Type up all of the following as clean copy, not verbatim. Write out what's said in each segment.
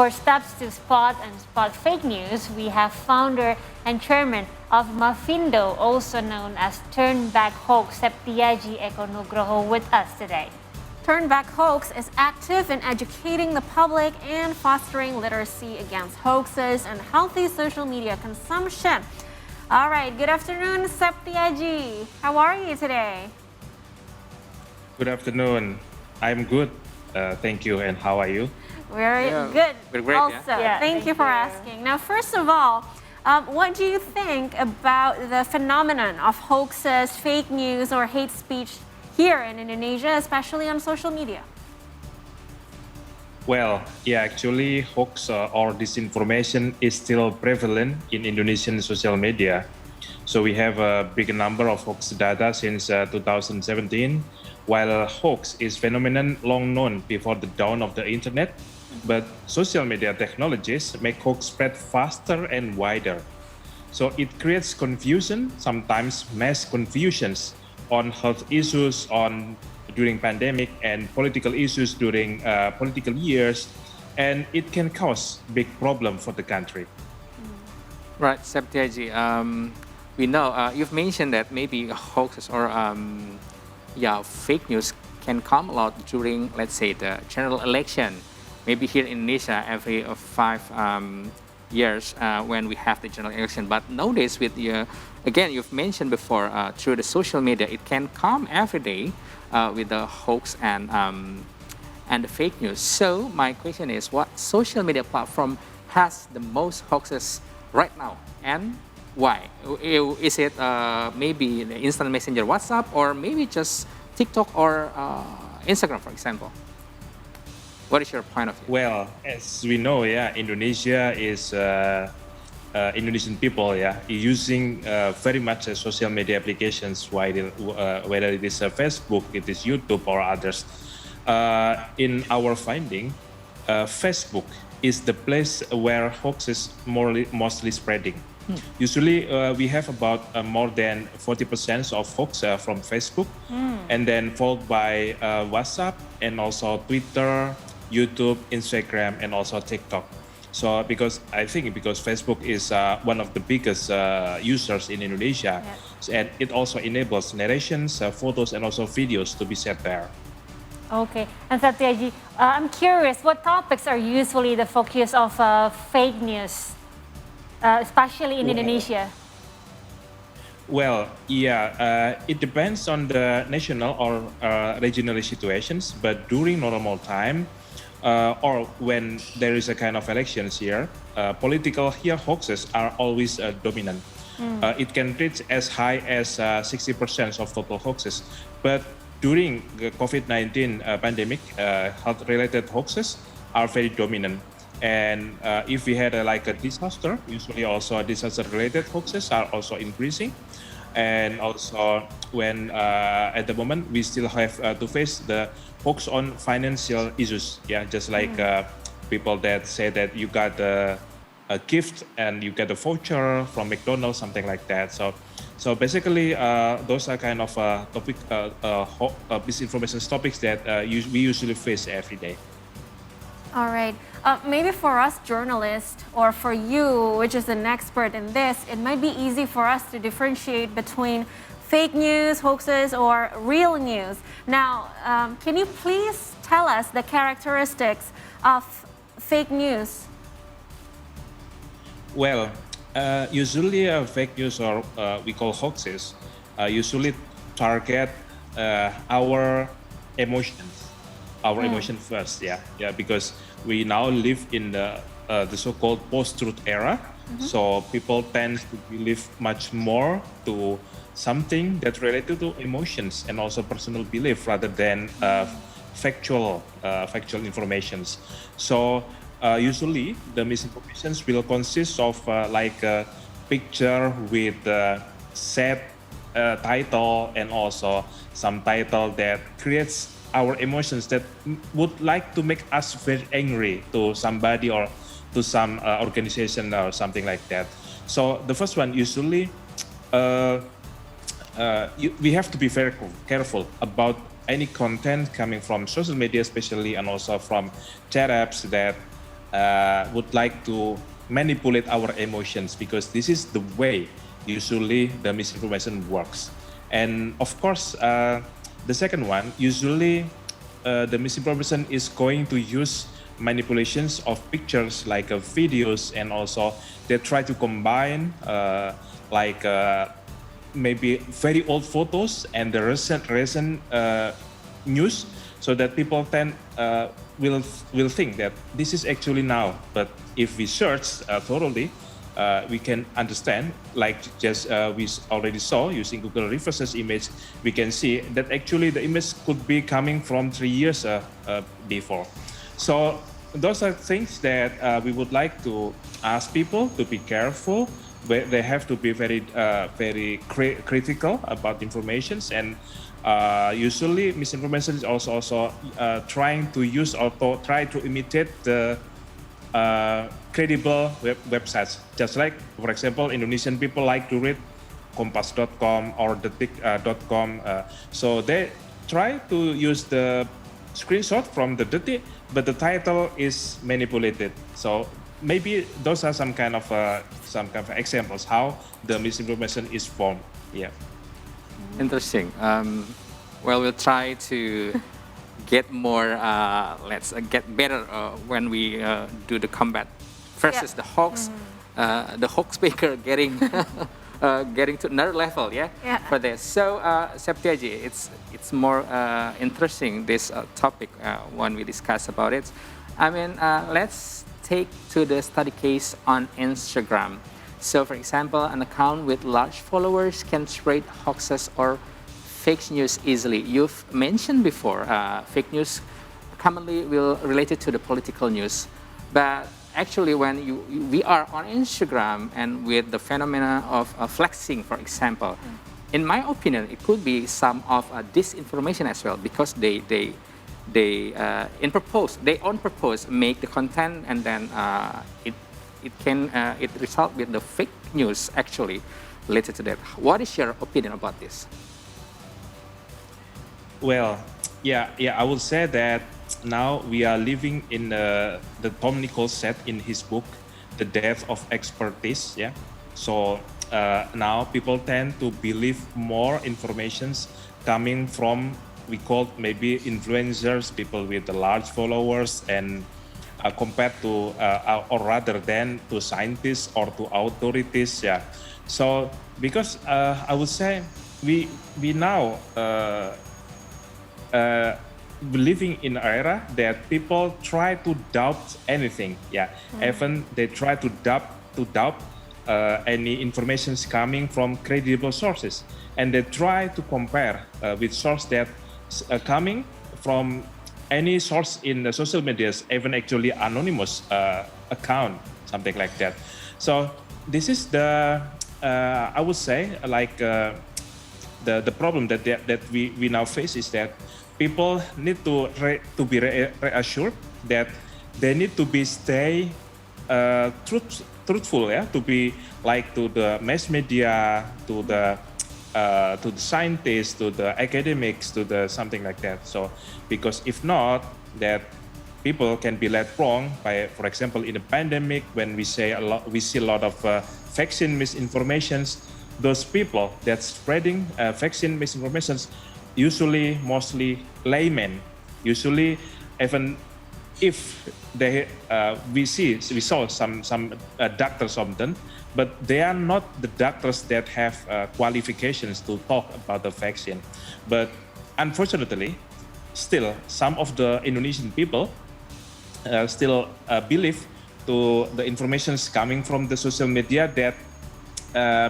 For steps to spot fake news, we have founder and chairman of Mafindo, also known as Turn Back Hoax, Septiaji Eko Nugroho, with us today. Turn Back Hoax is active in educating the public and fostering literacy against hoaxes and healthy social media consumption. All right, good afternoon, Septiaji. How are you today? Good afternoon. I'm good. Thank you. And how are you? Very good. We're great, also, yeah. thank you for asking. Now, first of all, what do you think about the phenomenon of hoaxes, fake news, or hate speech here in Indonesia, especially on social media? Well, yeah, actually, hoax or disinformation is still prevalent in Indonesian social media. So we have a big number of hoax data since 2017, while hoax is phenomenon long known before the dawn of the internet. But social media technologies make hoax spread faster and wider. So it creates confusion, sometimes mass confusions on health issues during pandemic and political issues during political years, and it can cause big problem for the country. Right, Septiaji. We know you've mentioned that maybe hoaxes or fake news can come a lot during, let's say, the general election. Maybe here in Indonesia, every 5 years when we have the general election. But nowadays, with again, you've mentioned before through the social media, it can come every day with the hoax and the fake news. So my question is, what social media platform has the most hoaxes right now, and why? Is it maybe the instant messenger WhatsApp, or maybe just TikTok or Instagram, for example? What is your point of view? Well, as we know, Indonesia is Indonesian people, using very much social media applications, whether it is Facebook, it is YouTube, or others. In our finding, Facebook is the place where hoax is mostly spreading. Usually, we have about more than 40% of hoax from Facebook, and then followed by WhatsApp and also Twitter, YouTube, Instagram, and also TikTok. So because Facebook is one of the biggest users in Indonesia, and it also enables narrations, photos, and also videos to be set there. Okay, and Satyaji, I'm curious, what topics are usually the focus of fake news, especially in Indonesia? Well, it depends on the national or regional situations, but during normal time, or when there is a kind of elections here, political hoaxes are always dominant. It can reach as high as 60% of total hoaxes. But during the COVID-19 pandemic, health-related hoaxes are very dominant. And if we had a disaster, usually also disaster-related hoaxes are also increasing. And also when at the moment we still have to face the hoax on financial issues, just like people that say that you got a gift and you get a voucher from McDonald's, something like that. So basically those are kind of misinformation topics that we usually face every day. All right. Maybe for us journalists, or for you, which is an expert in this, it might be easy for us to differentiate between fake news, hoaxes, or real news. Now, can you please tell us the characteristics of fake news? Well, usually fake news, or we call hoaxes, usually target our emotions. Our emotion first, because we now live in the so-called post-truth era. So people tend to believe much more to something that's related to emotions and also personal belief rather than factual informations. So usually the misinformations will consist of like a picture with sad title and also some title that creates our emotions that would like to make us very angry to somebody or to some organization or something like that. So the first one, usually we have to be very careful about any content coming from social media especially, and also from chat apps that would like to manipulate our emotions, because this is the way usually the misinformation works. And of course, the second one, usually the misinformation is going to use manipulations of pictures like videos, and also they try to combine maybe very old photos and the recent news, so that people will think that this is actually now. But if we search thoroughly, we can understand, like just we already saw using Google reverse search image, we can see that actually the image could be coming from 3 years before. So those are things that we would like to ask people to be careful. They have to be very critical about informations, and usually misinformation is also trying to use or try to imitate the credible websites. Just like, for example, Indonesian people like to read kompas.com or detik.com. So they try to use the screenshot from the Detik, but the title is manipulated. So maybe those are some kind of examples how the misinformation is formed. Yeah. Interesting. Well, we'll try to get more, get better when we do the combat versus the hoax. The hoax speaker getting getting to another level, for this. So, Septiaji, it's more interesting, this topic when we discuss about it. I mean, let's take to the study case on Instagram. So, for example, an account with large followers can spread hoaxes or fake news easily. You've mentioned before, fake news commonly will related to the political news, but actually when we are on Instagram and with the phenomena of flexing, for example, in my opinion, it could be some of disinformation as well, because they on purpose make the content, and then it result with the fake news actually related to that. What is your opinion about this? Well, yeah, I would say that now we are living in the Tom Nichols said in his book, The Death of Expertise. Yeah, so now people tend to believe more informations coming from, we call maybe influencers, people with the large followers, and compared to or rather than to scientists or to authorities. Yeah, so because I would say we now living in an era that people try to doubt anything. Yeah, even they try to doubt any information coming from credible sources, and they try to compare with source that coming from any source in the social medias, even actually anonymous account, something like that. So this is the I would say like the problem that we now face is that people need to be reassured that they need to be stay truthful, yeah, to be like to the mass media, to the scientists, to the academics, to the something like that. So because if not, that people can be led wrong by, for example, in the pandemic, when we see a lot of vaccine misinformations. Those people that spreading vaccine misinformations, usually mostly laymen, usually even if they we saw some doctors of them, but they are not the doctors that have qualifications to talk about the vaccine. But unfortunately, still some of the Indonesian people still believe to the informations coming from the social media that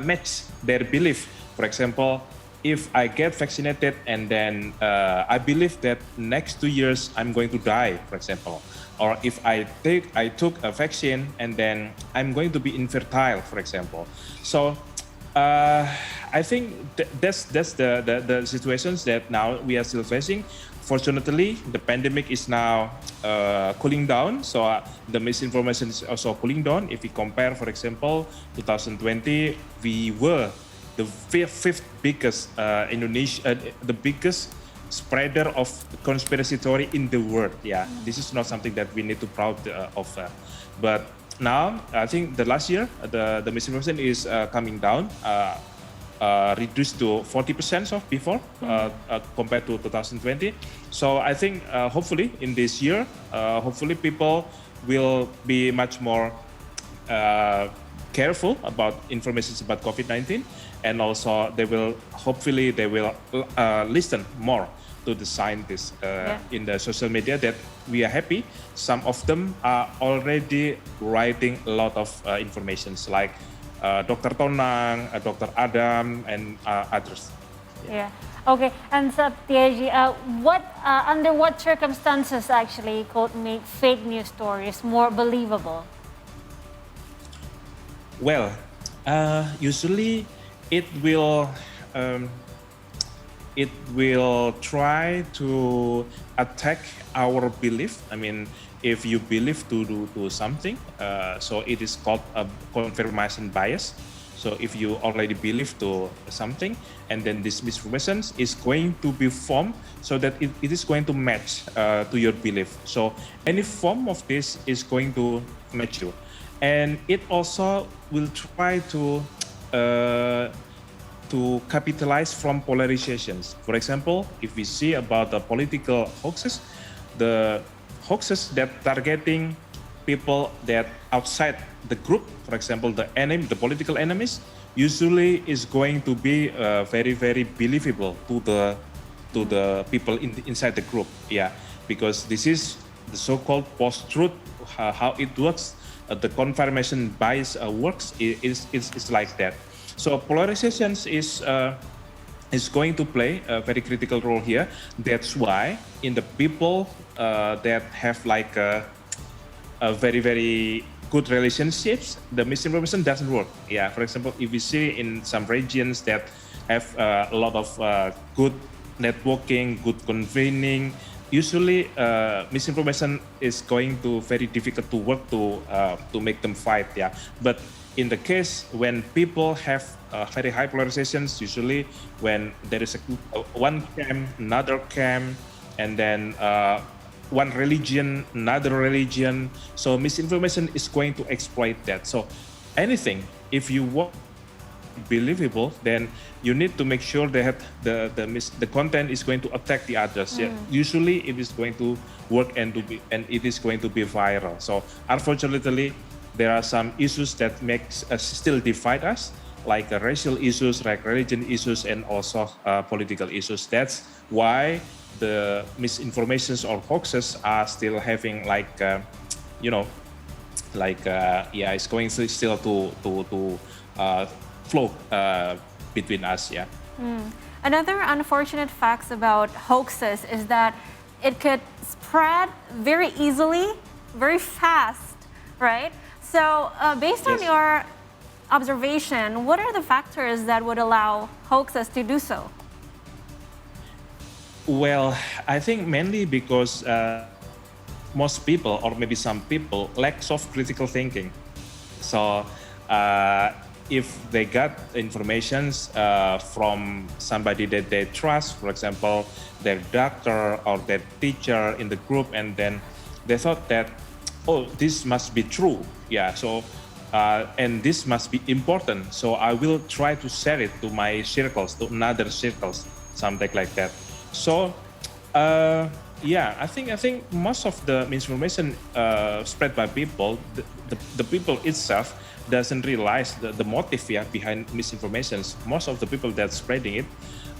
match their belief. For example, if I get vaccinated and then I believe that next 2 years I'm going to die, for example, or if I took a vaccine and then I'm going to be infertile, for example. So I think that's the situations that now we are still facing. Fortunately, the pandemic is now cooling down, so the misinformation is also cooling down. If we compare, for example, 2020, we were the fifth biggest the biggest spreader of conspiracy theory in the world. Yeah, this is not something that we need to proud of. But now, I think the last year, the misinformation is coming down, reduced to 40% of before compared to 2020. So I think hopefully in this year, hopefully people will be much more careful about information about COVID-19, and also hopefully they will listen more to the scientists in the social media. That we are happy. Some of them are already writing a lot of informations, like Dr. Tonang, Dr. Adam, and others. Yeah. Okay. And Septiaji, under what circumstances actually could make fake news stories more believable? Well, usually it will try to attack our belief. I mean, if you believe to do something, so it is called a confirmation bias. So if you already believe to something, and then this misinformation is going to be formed so that it is going to match to your belief. So any form of this is going to match you. And it also will try to capitalize from polarizations. For example, if we see about the political hoaxes, the hoaxes that targeting people that outside the group, for example, the political enemies, usually is going to be very, very believable to the people inside the group. Yeah, because this is the so-called post-truth. How it works, the confirmation bias works is like that. So polarizations is going to play a very critical role here. That's why in the people that have like a very, very good relationships, the misinformation doesn't work. Yeah, for example, if we see in some regions that have a lot of good networking, good convening, usually misinformation is going to very difficult to work to make them fight. Yeah, but in the case when people have very high polarizations, usually when there is one camp, another camp, and then one religion, another religion, so misinformation is going to exploit that. So anything, if you want believable, then you need to make sure that the content is going to attack the others. Yeah, usually it is going to work and it is going to be viral. So unfortunately, there are some issues that makes us still divide us, like racial issues, like religion issues, and also political issues. That's why the misinformations or hoaxes are still having like, it's going still to flow between us. Yeah. Another unfortunate fact about hoaxes is that it could spread very easily, very fast, right? So based on your observation, what are the factors that would allow hoaxes to do so? Well, I think mainly because most people, or maybe some people, lacks of critical thinking. So if they got information from somebody that they trust, for example, their doctor or their teacher in the group, and then they thought that, oh, this must be true. Yeah, so and this must be important. So I will try to share it to my circles, to another circles, something like that. So I think most of the misinformation spread by people, the people itself doesn't realize the motive behind misinformations. Most of the people that's spreading it,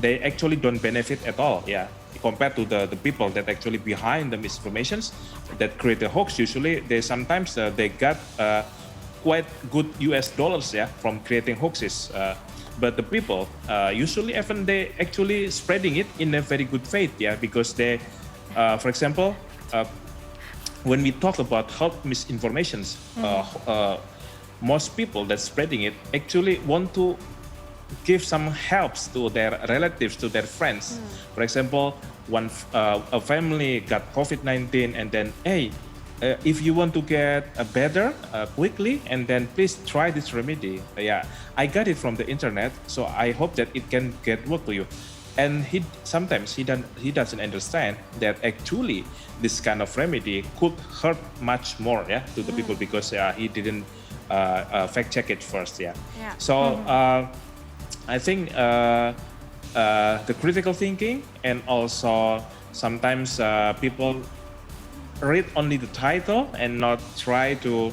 they actually don't benefit at all. Yeah, compared to the people that actually behind the misinformations that create a hoax. Usually, they sometimes they got quite good US dollars from creating hoaxes. But the people usually even they actually spreading it in a very good faith, because they, for example, when we talk about health misinformations, most people that's spreading it actually want to give some helps to their relatives, to their friends. For example, a family got COVID-19, and then, hey, if you want to get better quickly, and then please try this remedy. I got it from the internet, so I hope that it can get work to you. and sometimes he doesn't understand that actually this kind of remedy could hurt much more, yeah, to the people, because he didn't fact check it first, yeah. So I think the critical thinking, and also sometimes people read only the title and not try to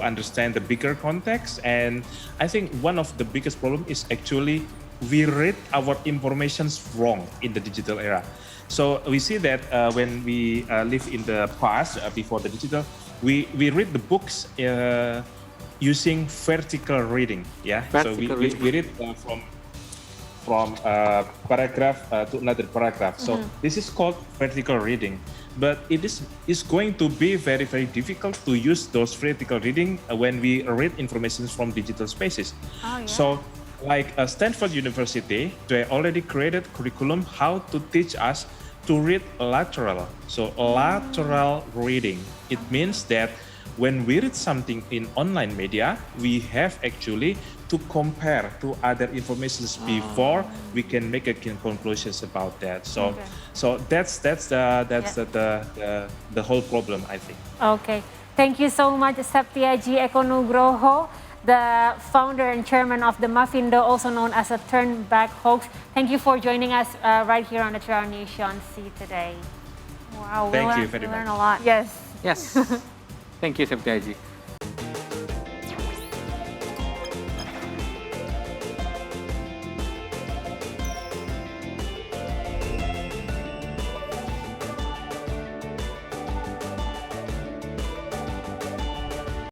understand the bigger context. And I think one of the biggest problem is actually we read our informations wrong in the digital era. So we see that when we live in the past, before the digital, we read the books using vertical reading, yeah. Vertical reading. We read from paragraph to another paragraph. So this is called vertical reading. But it is going to be very, very difficult to use those vertical reading when we read information from digital spaces. Oh, yeah. So like Stanford University, they already created curriculum how to teach us to read lateral. So lateral reading. It means that when we read something in online media, we have actually to compare to other informations before we can make a conclusions about that. So, so that's the whole problem, I think. Okay, thank you so much, Septiaji Eko Nugroho, the founder and chairman of the Mafindo, also known as a Turn Back Hoax. Thank you for joining us right here on the Trial Nation C today. Wow, Thank you we very learned much. a lot. Yes. Yes. Thank you, Septiaji.